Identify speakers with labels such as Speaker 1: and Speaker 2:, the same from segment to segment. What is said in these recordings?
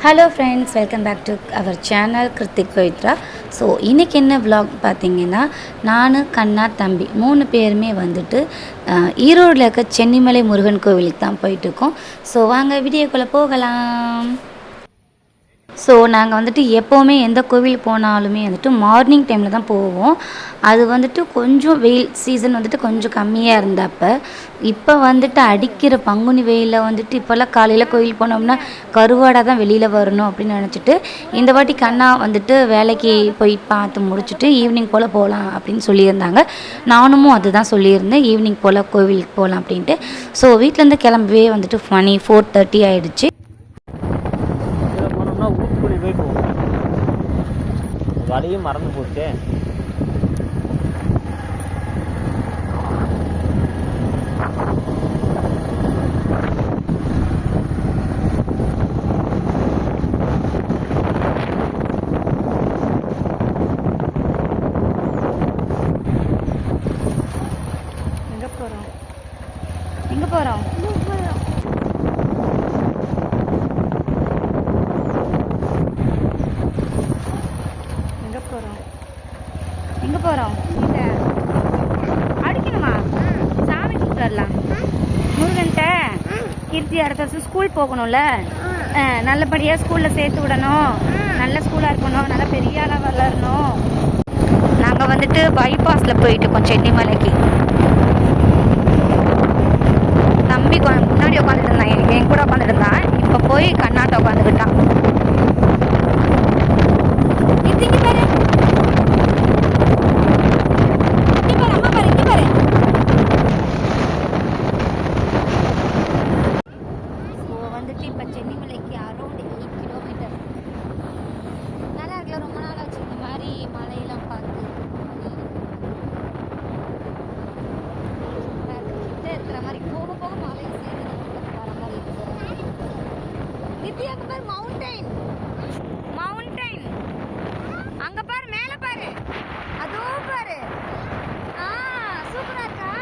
Speaker 1: Hello friends, welcome back to our channel Kiruthik Pavithra. So இன்றைக்கி என்ன vlog பார்த்தீங்கன்னா, நான் கண்ணா தம்பி 3 பேருமே வந்துட்டு ஈரோடில் இருக்க சென்னிமலை முருகன் கோவிலுக்கு தான் போயிட்டுருக்கோம். ஸோ வாங்க வீடியோக்குள்ளே போகலாம். ஸோ நாங்கள் வந்துட்டு எப்போவுமே எந்த கோவில் போனாலுமே வந்துட்டு மார்னிங் டைமில் தான் போவோம். அது வந்துட்டு கொஞ்சம் வெயில் சீசன் வந்துட்டு கொஞ்சம் கம்மியாக இருந்தப்போ, இப்போ வந்துட்டு அடிக்கிற பங்குனி வெயிலில் வந்துட்டு இப்போல்லாம் காலையில் கோயில் போனோம்னா கருவாடாக தான் வெளியில் வரணும் அப்படின்னு நினச்சிட்டு, இந்த வாட்டி கண்ணா வந்துட்டு வேலைக்கு போய் பார்த்து முடிச்சுட்டு ஈவினிங் போல் போகலாம் அப்படின்னு சொல்லியிருந்தாங்க. நானும் அதுதான் சொல்லியிருந்தேன், ஈவினிங் போல் கோவிலுக்கு போகலாம் அப்படின்ட்டு. ஸோ வீட்டிலேருந்து கிளம்பவே வந்துட்டு மணி 4:30 ஆகிடுச்சு.
Speaker 2: ஊத்துக்குழி போய் போவோம். வழியும் மறந்து போச்சு.
Speaker 1: எங்கே போகிறோம்? எங்கே போகிறோம்? எங்கே போகிறோம்? அடிக்கணுமா? சாமி கூப்பிடலாம் முருகன்ட்ட. கீர்த்தி அடுத்த வருஷம் ஸ்கூல் போகணும்ல, நல்லபடியாக ஸ்கூலில் சேர்த்து விடணும். நல்ல ஸ்கூலாக இருக்கணும், நல்ல பெரிய ஆளாக வளரணும். நாங்கள் வந்துட்டு பைபாஸில் போயிட்டுருக்கோம் சென்னிமலைக்கு. தம்பி முன்னாடி உட்காந்துட்டு இருந்தான், என் கூட உட்காந்துட்டு இருந்தான். இப்போ போய் கண்ணாட்ட உட்காந்துக்கிட்டான். இப்போ சென்னிமலைக்கு அரௌண்ட் 8 கிலோமீட்டர். நல்லா இருக்குல்ல, ரொம்ப நாள் ஆச்சு இந்த மாதிரி மலையெல்லாம் பார்த்து. கிட்ட இருக்கிற மாதிரி போக போக மலையை சேர்ந்து வர மாதிரி இருக்கு. இது அங்கே பாரு, மவுண்டைன் மவுண்டைன். அங்கே பாரு, மேலே பாரு, அதோ பாரு. சூப்பரா இருக்கா?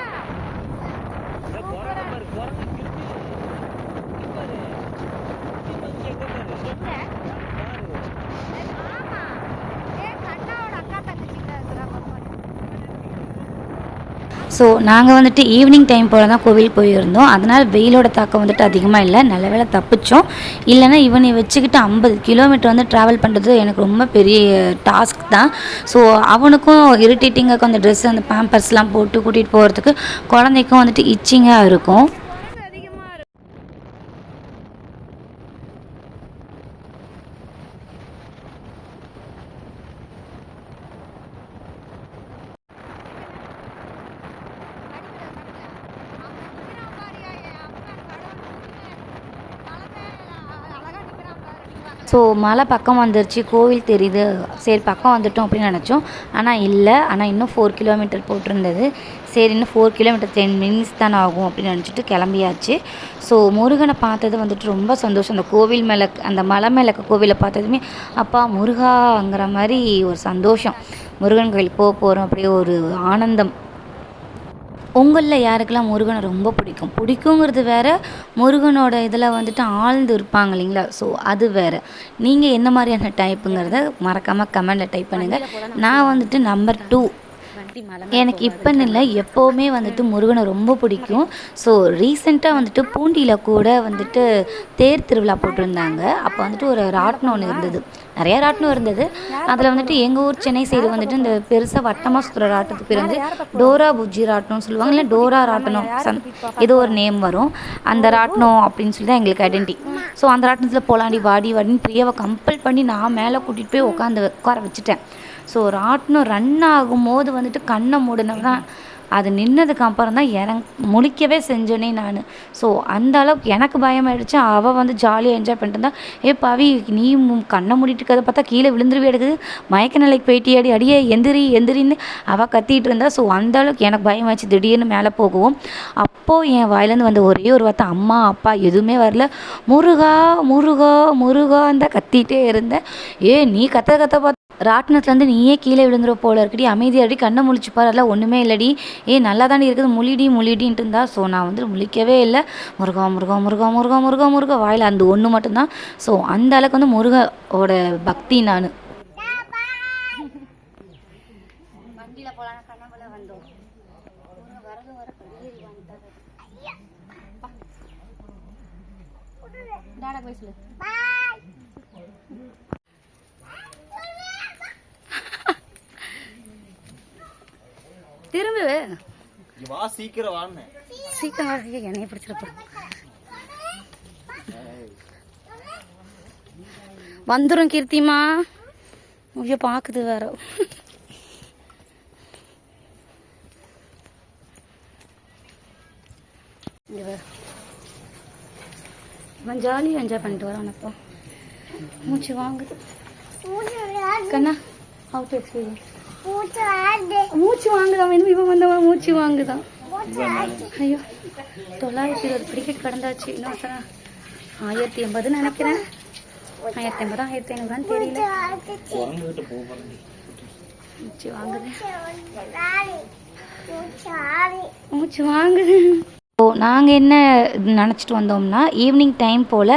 Speaker 1: ஸோ நாங்கள் வந்துட்டு ஈவினிங் டைம் போல் தான் கோவில் போயிருந்தோம். அதனால் வெயிலோட தாக்கம் வந்துட்டு அதிகமாக இல்லை, நல்ல வேளை தப்பிச்சோம். இல்லைனா இவனை வச்சுக்கிட்டு 50 கிலோமீட்டர் வந்து ட்ராவல் பண்ணுறது எனக்கு ரொம்ப பெரிய டாஸ்க் தான். ஸோ அவனுக்கும் இரிட்டேட்டிங்காக அந்த ட்ரெஸ் அந்த பேம்பர்ஸ்லாம் போட்டு கூட்டிகிட்டு போகிறதுக்கு, குழந்தைக்கும் வந்துட்டு இச்சிங்காக இருக்கும். ஸோ மலை பக்கம் வந்துருச்சு, கோவில் தெரியுது, சரி பக்கம் வந்துட்டோம் அப்படின்னு நினச்சோம். ஆனால் இல்லை, ஆனால் இன்னும் 4 கிலோமீட்டர் போட்டிருந்தது. சரி இன்னும் 4 கிலோமீட்டர் 10 மினிட்ஸ் தானே ஆகும் அப்படின்னு நினச்சிட்டு கிளம்பியாச்சு. ஸோ முருகனை பார்த்தது வந்துட்டு ரொம்ப சந்தோஷம். அந்த கோவில் மேலே, அந்த மலை மேலே கோவிலை பார்த்ததுமே அப்பா முருகாங்கிற மாதிரி ஒரு சந்தோஷம். முருகன் கோவில் போகிறோம், அப்படியே ஒரு ஆனந்தம். உங்களில் யாருக்கெல்லாம் முருகனை ரொம்ப பிடிக்குங்கிறது வேறு, முருகனோட இதில் வந்துட்டு ஆழ்ந்து இருப்பாங்க இல்லைங்களா, ஸோ அது வேறு. நீங்கள் என்ன மாதிரியான டைப்புங்கிறத மறக்காமல் கமெண்டில் டைப் பண்ணுங்கள். நான் வந்துட்டு நம்பர் 2. எனக்கு இப்போன்னு இல்லை, எப்போவுமே வந்துட்டு முருகனை ரொம்ப பிடிக்கும். ஸோ ரீசெண்டாக வந்துட்டு பூண்டியில் கூட வந்துட்டு தேர் திருவிழா போட்டிருந்தாங்க. அப்போ வந்துட்டு ஒரு ராட்டினம் ஒன்று இருந்தது, நிறையா ராட்டினம் இருந்தது. அதில் வந்துட்டு எங்கள் ஊர் சென்னை சைடு வந்துட்டு இந்த பெருசாக வட்டமாக சுற்றுற ராட்டத்துக்கு பேர் வந்து டோரா புஜ்ஜி ராட்டனம்னு சொல்லுவாங்க, இல்லை டோரா ராட்டனம், ஏதோ ஒரு நேம் வரும். அந்த ராட்டனம் அப்படின்னு சொல்லி தான் எங்களுக்கு ஐடென்டி. ஸோ அந்த ராட்டனத்தில் போலாண்டி வாடின்னு பிரியாவை கம்பல் பண்ணி நான் மேலே கூட்டிகிட்டு போய் உட்கார வச்சுட்டேன். ஸோ ராட்டினம் ரன் ஆகும்போது வந்துட்டு கண்ணை மூடினது தான், அது நின்னதுக்கு அப்புறம் தான் முழிக்கவே செஞ்சேனே நான். ஸோ அந்த அளவுக்கு எனக்கு பயமாயிடுச்சு. அவள் வந்து ஜாலியாக என்ஜாய் பண்ணிட்டு இருந்தா. பவி நீ கண்ணை மூடிட்டு இருக்கிறத பார்த்தா கீழே விழுந்துருவே, எடுக்குது மயக்க நிலைக்கு போயிட்டியாடி, அடியே எந்திரின்னு அவள் கத்திட்டு இருந்தா. ஸோ அந்த அளவுக்கு எனக்கு பயமாயிடுச்சு. திடீர்னு மேலே போகவும் அப்போது என் வாயிலேருந்து வந்த ஒரே ஒரு வார்த்தை அம்மா அப்பா எதுவுமே வரல. முருகா முருகா முருகான்னு தான் கத்திகிட்டே இருந்தேன். நீ கத்த பார்த்து ராட்டினத்துலேருந்து நீயே கீழே விழுந்துற போல இருக்குடி, அமைதியாடி, கண்ணை முழிச்சுப்பார், அதெல்லாம் ஒன்றுமே இல்லடி, நல்லா தானே இருக்குது, முழிடின்ட்டு இருந்தா. ஸோ நான் வந்து முழிக்கவே இல்லை. முருகா முருகா முருகா முருகா முருகா முருகா வாயில் அந்த ஒன்று மட்டும்தான். ஸோ அந்த அளவுக்கு வந்து முருகோட பக்தி நான். வண்டியில் போகலான்னு கனவுல வந்தோம். வரது வர படியேறி வந்துட்டாரு. டாடா போய் சொல்லு. திரும்ப வா, சீக்கிரம் வாங்க, சீக்கிரம் வா. என்னைய பிடிச்சிருப்ப வந்துடும் கீர்த்திமா. ஐயோ பாக்குது வேற. ஜாலியாக என்ஜாய் பண்ணிட்டு வரான். அப்போ மூச்சு வாங்குது கண்ணா. How to experience? மூச்சு வாங்குதான். இவன் வந்தவன் மூச்சு வாங்குதான். ஐயோ 920 படிக்கட் கடந்தாச்சு. இன்னும் 1080 நினைக்கிறேன். 1080 1500 தெரியல. மூச்சு வாங்குது, மூச்சு வாங்குது. ஸோ நாங்கள் என்ன நினச்சிட்டு வந்தோம்னா, ஈவினிங் டைம் போல்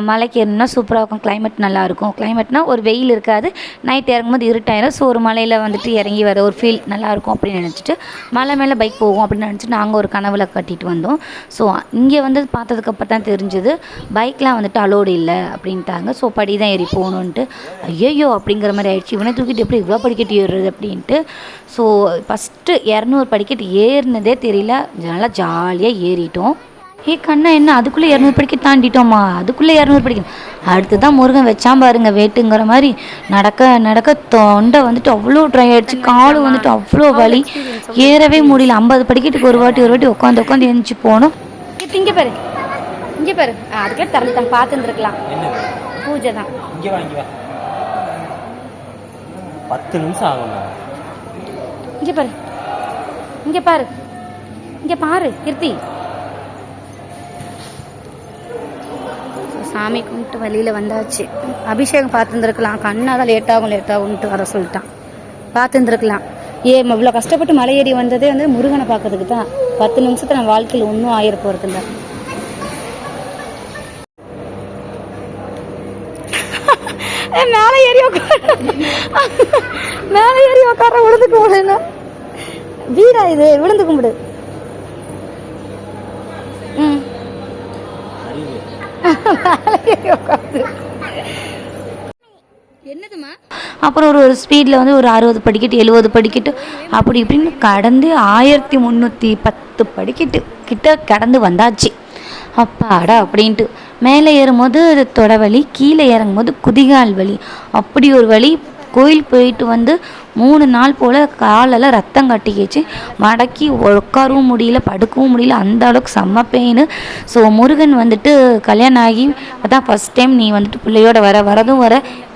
Speaker 1: மலைக்கு ஏறணும்னா சூப்பராக இருக்கும், கிளைமேட் நல்லாயிருக்கும். கிளைமேட்னால் ஒரு வெயில் இருக்காது, நைட் இறங்கும்போது இருட்டாயிரும். ஸோ ஒரு மலையில் வந்துட்டு இறங்கி வர ஒரு ஃபீல் நல்லாயிருக்கும் அப்படின்னு நினச்சிட்டு மலை மேலே பைக் போகும் அப்படின்னு நினச்சிட்டு நாங்கள் ஒரு கனவில் கட்டிட்டு வந்தோம். ஸோ இங்கே வந்து பார்த்ததுக்கப்புறம் தான் தெரிஞ்சுது பைக்லாம் வந்துட்டு அலோடு இல்லை அப்படின்ட்டாங்க. ஸோ படி தான் ஏறி போகணுன்ட்டு. ஐயோ அப்படிங்கிற மாதிரி ஆயிடுச்சு. இவனை தூக்கிட்டு எப்படி இவ்வளோ படிக்கட்டு ஏறுறது அப்படின்ட்டு. ஸோ ஃபஸ்ட்டு 200 படிக்கட்டு ஏறினதே தெரியல, நல்லா ஜாலியாக ஏறிட்டோம். கண்ணா என்ன அதுக்குள்ளே 200 படிக்கட்டு தாண்டிட்டோமா? அதுக்குள்ளே 200 படிக்கட்டு. அடுத்து தான் முருகன் வச்சான் பாருங்க வேட்டுங்கிற மாதிரி. நடக்க நடக்க தொண்டை வந்துட்டு அவ்வளோ ட்ரை ஆகிடுச்சு, காலு வந்துட்டு அவ்வளோ வலி, ஏறவே முடியல. 50 படிக்கட்டுக்கு ஒரு வாட்டி உட்காந்து எழுந்துச்சு போனோம். இங்கே பாரு, இங்கே பாரு, அதுக்கே தரலாம் பார்த்துருக்கலாம். பூஜை தான்.
Speaker 2: 10 நிமிஷம் ஆகும்.
Speaker 1: இங்கே பாரு, இங்கே பாரு, இங்கே பாரு கீர்த்தி. சாமி கும்பிட்டு வழியில் வந்தாச்சு. அபிஷேகம் பார்த்துருந்துருக்கலாம், கண்ணாதான் லேட்டாகும்ட்டு வர சொல்லிட்டான். பார்த்துருந்துருக்கலாம். இவ்வளோ கஷ்டப்பட்டு மலை ஏறி வந்ததே வந்து முருகனை பார்க்கறதுக்கு தான். 10 நிமிஷத்தை நான் வாழ்க்கையில் ஒன்றும் ஆயிர போகிறதில்ல. மேலே ஏறி உட்கார விழுந்து கும்பிடுங்க. வீடா இது, விழுந்து கும்பிடு. என்னதுமா? அப்புறம் ஒரு ஸ்பீடில் வந்து ஒரு 60 படிக்கட்டு 70 படிக்கட்டு அப்படி இப்படின்னு கடந்து 1310 படிக்கட்டு கிட்ட கடந்து வந்தாச்சு. அப்பாடா அப்படின்ட்டு மேலே ஏறும்போது தொடவலி, கீழே இறங்கும்போது குதிகால் வலி, அப்படி ஒரு வலி. கோயில் போயிட்டு வந்து 3 நாள் போல் காலெல்லாம் ரத்தம் கட்டிக்கிச்சு. மடக்கி உட்காரவும் முடியல, படுக்கவும் முடியல, அந்த அளவுக்கு செம்ம பெயின். ஸோ முருகன் வந்துட்டு கல்யாணம் ஆகி அதான் ஃபஸ்ட் டைம் நீ வந்துட்டு பிள்ளையோட வரதும்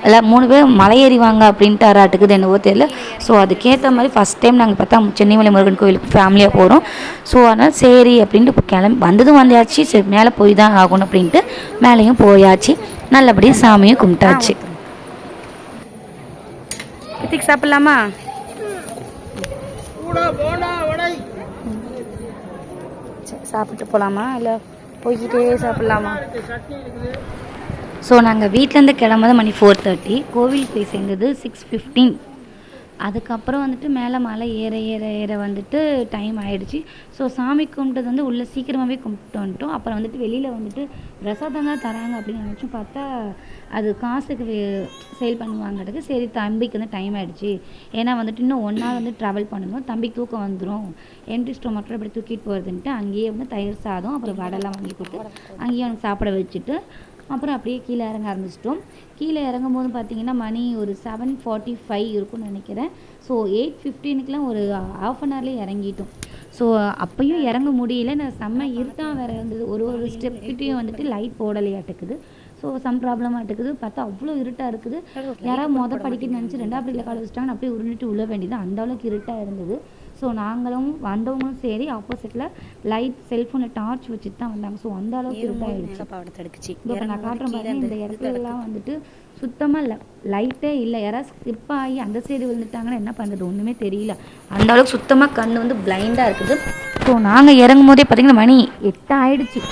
Speaker 1: எல்லாம் 3 பேர் மலை ஏறிவாங்க அப்படின்ட்டு ஆராட்டுக்குது என்னவோ தெரியல. ஸோ அதுக்கேற்ற மாதிரி ஃபஸ்ட் டைம் நாங்கள் பார்த்தா சென்னிமலை முருகன் கோயிலுக்கு ஃபேமிலியாக போகிறோம். ஸோ அதனால் சரி அப்படின்ட்டு இப்போ வந்ததும் வந்தாச்சு. சரி மேலே போய் தான் ஆகணும் அப்படின்ட்டு மேலேயும் போயாச்சு. நல்லபடியாக சாமியும் கும்பிட்டாச்சு. இத்திக்கு சாப்பிடலாமா? சாப்பிட்டு போகலாமா இல்லை போய்கிட்டே சாப்பிட்லாமா? ஸோ நாங்கள் வீட்டிலேருந்து கிளம்புறது மணி 4:30, கோவில் போய் சேர்ந்தது 6:15. அதுக்கப்புறம் வந்துட்டு மேலே மலை ஏற வந்துட்டு டைம் ஆகிடுச்சு. ஸோ சாமி கும்பிட்டது வந்து உள்ளே சீக்கிரமாகவே கும்பிட்டு வந்துட்டோம். அப்புறம் வந்துட்டு வெளியில் வந்துட்டு பிரசாதம் தான் தராங்க அப்படின்னு நினச்சும் பார்த்தா அது காசுக்கு சேல் பண்ணுவாங்கிறதுக்கு சரி தம்பிக்கு வந்து டைம் ஆகிடுச்சு, ஏன்னா வந்துட்டு இன்னும் 1 நாள் வந்து ட்ராவல் பண்ணணும், தம்பிக்கு தூக்கம் வந்துடும், எம்டி ஸ்டொமக்கில் இப்படி தூக்கிட்டு போகிறதுன்ட்டு அங்கேயே வந்து தயிர் சாதம் அப்புறம் வடைலாம் வாங்கி கொடுத்து அங்கேயே அவனுக்கு சாப்பிட வச்சுட்டு அப்புறம் அப்படியே கீழே இறங்க ஆரம்பிச்சிட்டோம். கீழே இறங்கும் போது பார்த்தீங்கன்னா மணி ஒரு 7:45 இருக்கும்னு நினைக்கிறேன். ஸோ 8:15க்குலாம் ஒரு ½ அன் ஹவர்லேயே இறங்கிட்டோம். ஸோ அப்பையும் இறங்க முடியல, நான் செம்ம இருட்டாக வேறு இருந்தது. ஒரு ஸ்டெப்கிட்டையும் வந்துட்டு லைட் போடலையாட்டுக்குது. ஸோ சம் ப்ராப்ளமாக இருக்குது. பார்த்தா அவ்வளோ இருட்டாக இருக்குது. யாராவது படிக்கணும்னு நினச்சி 2வது படியில் கால வச்சுட்டாங்கன்னு அப்படியே உருண்டுட்டு உள்ள வேண்டியது, அந்த அளவுக்கு இருட்டாக இருந்தது. ஸோ நாங்களும் வந்தவங்களும் சரி ஆப்போசிட்டில் லைட் செல்ஃபோனில் டார்ச் வச்சுட்டு தான் வந்தாங்க. ஸோ அந்த அளவுக்கு இருட்டாயிடுச்சு. இப்போ நான் காட்டுறேன் பாருங்க, இந்த இடத்துலலாம் வந்துட்டு சுத்தமாக இல்லை, லைட்டே இல்லை. யாராவது ஸ்கிப் ஆகி அந்த சைடு விழுந்துட்டாங்கன்னா என்ன பண்ணுறது ஒன்றுமே தெரியல. அந்த அளவுக்கு சுத்தமாக கண் வந்து பிளைண்டாக இருக்குது. ஸோ நாங்கள் இறங்கும் போதே பார்த்திங்கன்னா மணி 8 ஆகிடுச்சு.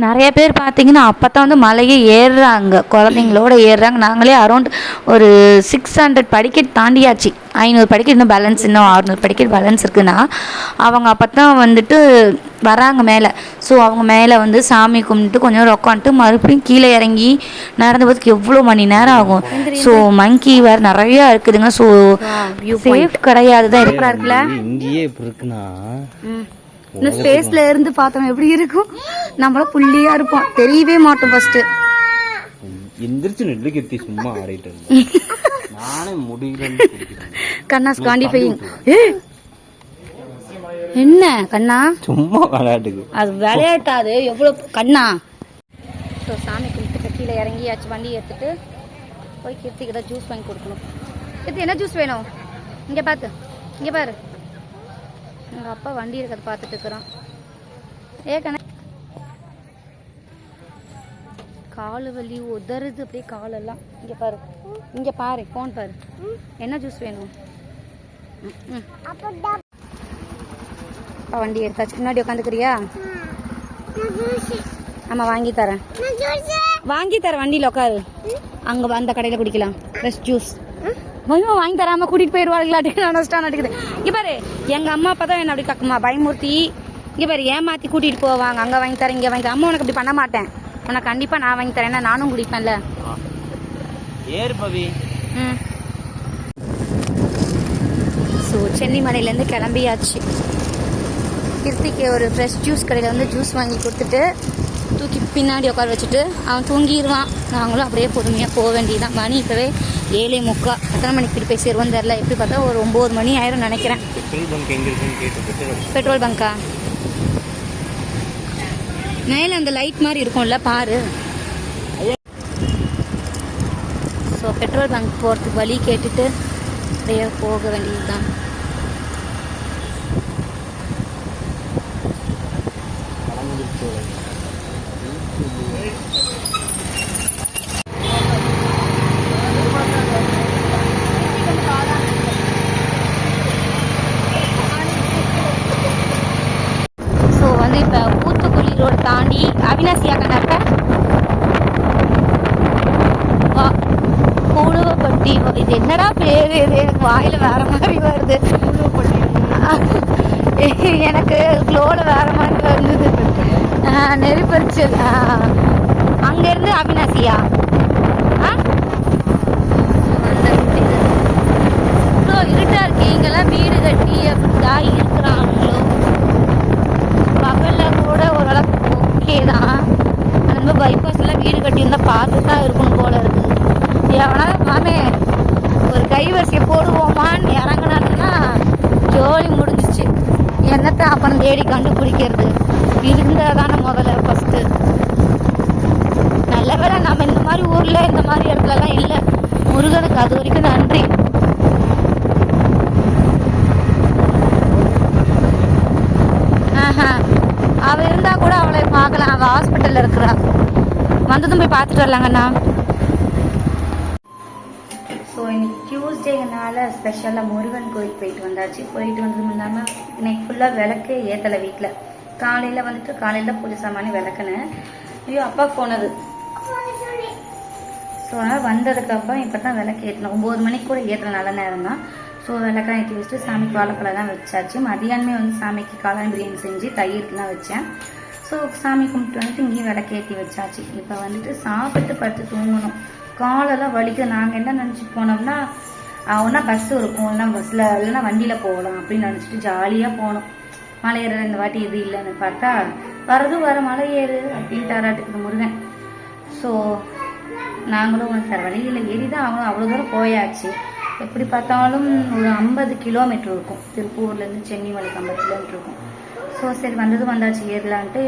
Speaker 1: நிறைய பேர் பார்த்தீங்கன்னா அப்போ தான் வந்து மலையே ஏறுறாங்க, குழந்தைங்களோட ஏறுறாங்க. நாங்களே அரௌண்ட் ஒரு 600 படிக்கட் தாண்டியாச்சு. 500 படிக்கட் இன்னும் பேலன்ஸ், இன்னும் 600 படிக்கட் பேலன்ஸ் இருக்குன்னா அவங்க அப்போ தான் வந்துட்டு வராங்க மேலே. ஸோ அவங்க மேலே வந்து சாமி கும்பிட்டு கொஞ்சம் நேரம் உட்காந்துட்டு மறுபடியும் கீழே இறங்கி நடந்து போகிறதுக்கு எவ்வளோ மணி நேரம் ஆகும். ஸோ மங்கி வேறு நிறையா இருக்குதுங்க. ஸோ சேஃப் கிடையாது தான் இருக்குல்ல.
Speaker 2: இங்கேயே இப்படி இருக்குன்னா
Speaker 1: இன்னும் ஸ்பேஸ்ல இருந்து பார்த்தோம் எப்படி இருக்கும். நம்மளும் புள்ளியா இருப்போம், தெரியவே மாட்டோம். ஃபர்ஸ்ட்
Speaker 2: எந்திரிச்சு நெல்லு கெத்தி சும்மா ஆடிட்டு நானே முடியல.
Speaker 1: கண்ணாஸ் காண்டிஃபையிங். என்ன கண்ணா
Speaker 2: சும்மா விளையாட்டுக்கு
Speaker 1: அது விளையாட்டாது எவ்வளவு கண்ணா. ஸோ சாமி கும்பிட்டு கீழே இறங்கியாச்சு. வண்டி எடுத்துட்டு போய் கீர்த்திக்கிட்ட ஜூஸ் வாங்கி கொடுக்கணும். கீர்த்தி என்ன ஜூஸ் வேணும்? இங்கே பார்த்து, இங்கே பாரு. எங்கள் அப்பா வண்டி இருக்கிறத பார்த்துட்டு இருக்கிறான். கண்ணா காலு வலி உதறுது அப்படியே காலெல்லாம். இங்கே பாரு, இங்கே பாரு, ஃபோன் பாரு. என்ன ஜூஸ் வேணும்? அப்பா வண்டி எடுத்தாச்சு. முன்னாடி உட்காந்துக்கிறியா? ஆமாம் வாங்கி தரேன், வாங்கி தரேன். வண்டியில் உட்காரு, அங்கே அந்த கடையில் குடிக்கலாம் ஃப்ரெஷ் ஜூஸ். கொஞ்சம் வாங்கி தராமல் கூட்டிகிட்டு போயிடுவாங்களாட்டுக்கு நான் இருக்குது. இங்கே பாரு, எங்கள் அம்மா அப்பா தான் என்ன அப்படி கக்குமா பயமூர்த்தி. இங்கே பாரு ஏமாற்றி கூட்டிகிட்டு போவாங்க. அங்கே வாங்கி தரேன், இங்கே வாங்கி தரேன். அம்மா உனக்கு அப்படி பண்ண மாட்டேன், உனக்கு கண்டிப்பாக நான் வாங்கி தரேன். ஏன்னா நானும் குடிப்பேன்ல. ஸோ சென்னிமலையிலேருந்து கிளம்பியாச்சு. கிருத்திக்கு ஒரு ஃப்ரெஷ் ஜூஸ் கடையில் வந்து ஜூஸ் வாங்கி கொடுத்துட்டு தூக்கி பின்னாடி உட்கார வச்சுட்டு அவன் தூங்கிடுவான். நாங்களும் அப்படியே பொறுமையாக போக வேண்டியதான். மணி இப்போவே 7:45. எத்தனை மணிக்கு போய் போய் சேருவோன்னு தெரில. எப்படி பார்த்தா ஒரு 9 மணி ஆயிரும் நினைக்கிறேன். பெட்ரோல் பங்கா மேலே அந்த லைட் மாதிரி இருக்கும்ல பாரு. ஸோ பெட்ரோல் பங்க் போகிறதுக்கு வழி கேட்டுட்டு அப்படியே போக வேண்டியது தான். ஸோ வந்து இப்போ ஊத்துக்குளி ரோடு தாண்டி அவினாசியா கணக்க கூழுவப்பட்டி. இது என்னடா பேர்? இது எனக்கு வாயில் வேற மாதிரி வருது. எனக்கு ஃப்ளோல வேற மாதிரி வந்தது. நெருப்பரிச்சல். அங்கேருந்து அவினாசியா? இவ்வளோ இருட்டா இருக்கு. இங்கெல்லாம் வீடு கட்டி அப்படிதான் இருக்கிறாங்களோ. பகலில் கூட ஓரளவுக்கு ஓகே தான். அந்த பைபாஸ்லாம் வீடு கட்டி இருந்தால் பார்த்து தான் இருக்கணும் போல இருக்குது. எவனா மாமே ஒரு கைவரிசையை போடுவோமான்னு இறங்கினாங்கன்னா ஜோலி முடிஞ்சிச்சு. என்னத்தை அப்புறம் தேடி கண்டுபிடிக்கிறது இருந்தால் தானே முதல்ல ஃபஸ்ட்டு. நல்ல வேலை நம்ம இந்த மாதிரி ஊரில் இந்த மாதிரி இடத்துலலாம் இல்லை. முருகனுக்கு அது வரைக்கும் நன்றி. அவள் இருந்தால் கூட அவளை பார்க்கலாம். அவள் ஹாஸ்பிட்டலில் இருக்கிறா. வந்ததும் போய் பார்த்துட்டு வரலாங்கண்ணா. ஸோ இன்னைக்கு டியூஸ்டேனால ஸ்பெஷலாக முருகன் கோயில் போயிட்டு வந்தாச்சு. போயிட்டு வந்ததும் இல்லாமல் இன்னைக்கு ஃபுல்லாக விளக்கு ஏற்றலை வீட்டில். காலையில் வந்துட்டு காலையில் பூஜை சாமானி விளக்குனேன். ஐயோ அப்பா போனது. ஸோ அதனால் வந்ததுக்கப்புறம் இப்போ தான் விளக்கு ஏற்றணும். 9 மணிக்கு கூட ஏற்றுற நல்ல நேரம் தான். ஸோ விளக்கெல்லாம் ஏற்றி வச்சுட்டு சாமிக்கு வாழைப்பழம் தான் வச்சாச்சு. மதியானமே வந்து சாமிக்கு காளான் பிரியாணி செஞ்சு தயிர்லாம் வச்சேன். ஸோ சாமி கும்பிட்டு வந்துட்டு இங்கேயும் விளக்கு ஏற்றி வச்சாச்சு. இப்போ வந்துட்டு சாப்பிட்டு படுத்து தூங்கணும். காலெல்லாம் வலிக்குது. நாங்கள் என்ன நினச்சிட்டு போனோம்னா ஒன்றா பஸ்ஸு இருக்கும், இல்லைனா பஸ்ஸில் இல்லைன்னா வண்டியில் போகலாம் அப்படின்னு நினச்சிட்டு ஜாலியாக போனோம். மலை ஏற இந்த வாட்டி இது இல்லைன்னு பார்த்தா வர மலை ஏறு அப்படின்ட்டு ஆராட்டுக்குது முருகன். ஸோ நாங்களும் வேறு வழியில் ஏறி தான் ஆகணும். அவ்வளோ தூரம் போயாச்சு. எப்படி பார்த்தாலும் ஒரு 50 கிலோமீட்டர் இருக்கும். திருப்பூர்லேருந்து சென்னிமலைக்கு 50 கிலோமீட்டர் இருக்கும். ஸோ சரி வந்தாச்சு ஏறலான்ட்டு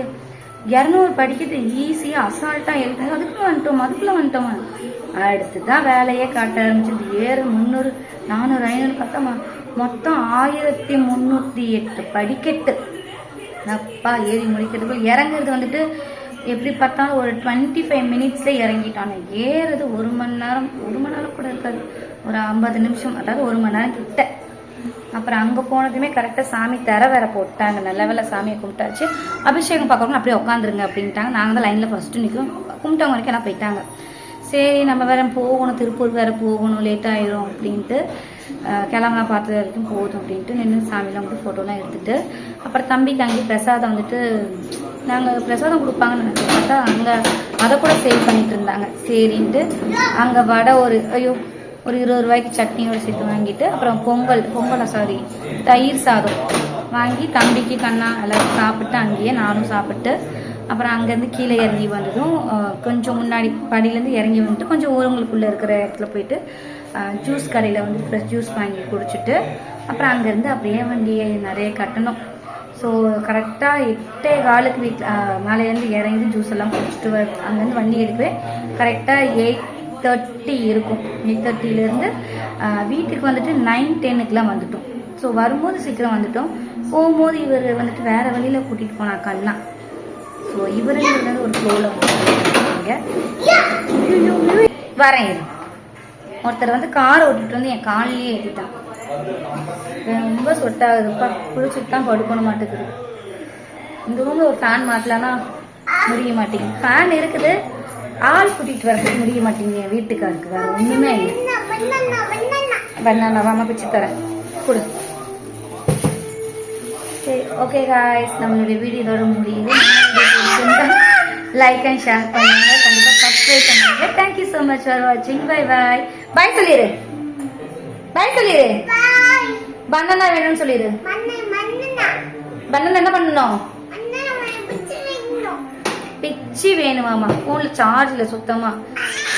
Speaker 1: 200 படிக்கிறது ஈஸியாக அசால்ட்டாக ஏறிட்டு அதுக்குள்ளே வந்துட்டோமா அடுத்து தான் வேலையே காட்ட ஆரம்பிச்சது. ஏறு 300 400 500 பார்த்தா மொத்தம் 1308 படிக்கட்டு. அப்பா ஏறி முடிக்கிறதுக்குள்ள இறங்குறது வந்துட்டு எப்படி பார்த்தாலும் ஒரு 25 மினிட்ஸ்ல இறங்கிட்டானே. ஏறுறது 1 மணி நேரம் கூட இருக்காது, ஒரு 50 நிமிஷம், அதாவது 1 மணி நேரம் கிட்ட. அப்புறம் அங்கே போனதுமே கரெக்டாக சாமி தர வேற போட்டாங்க. நல்ல வேலை சாமியை கும்பிட்டாச்சு. அபிஷேகம் பார்க்கறவங்க அப்படியே உட்காந்துருங்க அப்படின்ட்டாங்க. நாங்கள் தான் லைனில் ஃபஸ்ட்டு நிற்கும். கும்பிட்டவங்க வரைக்கும் எல்லாம் போயிட்டாங்க. சரி நம்ம வேற போகணும், திருப்பூர் வேற போகணும், லேட் ஆயிரும் அப்படின்ட்டு கிளம்பலாம் பார்த்தது வரைக்கும் போதும் அப்படின்ட்டு நின்று சாமியெலாம் வந்து ஃபோட்டோலாம் எடுத்துகிட்டு அப்புறம் தம்பிக்கு அங்கேயே பிரசாதம் வந்துட்டு நாங்கள் பிரசாதம் கொடுப்பாங்கன்னு நினைச்சோம். பார்த்தா அங்கே அதை கூட சேல் பண்ணிட்டு இருந்தாங்க. சரின்ட்டு அங்கே வடை ஒரு 20 ரூபாய்க்கு சட்னியோடு சேர்த்து வாங்கிட்டு அப்புறம் தயிர் சாதம் வாங்கி தம்பிக்கு கண்ணா எல்லாரும் சாப்பிட்டு அங்கேயே நானும் சாப்பிட்டு அப்புறம் அங்கேருந்து கீழே இறங்கி வந்ததும் கொஞ்சம் முன்னாடி படியிலேருந்து இறங்கி வந்துட்டு கொஞ்சம் ஊருங்களுக்குள்ளே இருக்கிற இடத்துல போயிட்டு ஜூஸ் கடையில் வந்து ஃப்ரெஷ் ஜூஸ் வாங்கி குடிச்சிட்டு அப்புறம் அங்கேருந்து அப்படியே வண்டியை நிறைய கட்டணும். ஸோ கரெக்டாக 8:15 வீட்டில் மேலேருந்து இறங்கி ஜூஸ் எல்லாம் குடிச்சிட்டு அங்கேருந்து வண்டி எடுக்கவே கரெக்டாக 8:30 இருக்கும். 8:30லேருந்து வீட்டுக்கு வந்துட்டு 9:10க்குலாம் வந்துட்டோம். ஸோ வரும்போது சீக்கிரம் வந்துட்டோம். போகும்போது இவர் வந்துட்டு வேறு வழியில் கூட்டிகிட்டு போனா கண்ணா. ஸோ இவருங்கிறது ஒரு ஃப்ளோவில் வரேன். ஒருத்தர் வந்து காரை ஓட்டிட்டு வந்து என் காலிலேயே ஏற்றிட்டான். ரொம்ப சொட்டாகுதுப்பா, குளிச்சுட்டு தான் படுக்கணும் மாட்டேங்குது. இந்த ரூம்ல ஒரு ஃபேன் மாட்டலான்னா முடிய மாட்டேங்குது. ஃபேன் இருக்குது, ஆள் கூட்டிகிட்டு வரதுக்கு முடிய மாட்டேங்குது. என் வீட்டுக்காருக்கு வேறு ஒன்றுமே இல்லை. பனானா வாமா பிச்சு தரேன் கொடு. சரி ஓகே காய்ஸ், நம்மளுடைய வீடியோ இதோட முடியுது. லைக் அண்ட் ஷேர் பண்ணுங்க, கண்டிப்பாக சப்ஸ்கிரைப் பண்ணுங்க. தேங்க்யூ ஸோ மச் ஃபார் வாட்சிங். Bye bye. பாய் சொல்லிடு, பாய் சொல்லிடு. பனானா வேணும்னு சொல்லிடு. பனானா என்ன பண்ணணும்? பிச்சு வேணுமாமா. ஃபோனில் சார்ஜ் இல்லை சுத்தமாக.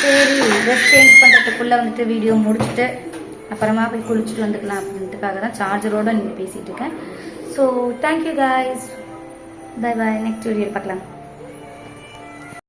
Speaker 1: சரி ட்ரெஸ் சேஞ்ச் பண்ணுறதுக்குள்ளே வந்துட்டு வீடியோ முடிச்சுட்டு அப்புறமா போய் குளிச்சுட்டு வந்துக்கலாம் அப்படின்ட்டுக்காக தான் சார்ஜரோடு நீங்கள் பேசிகிட்டு இருக்கேன். So thank you guys. Bye bye. Next video பார்க்கலாம்.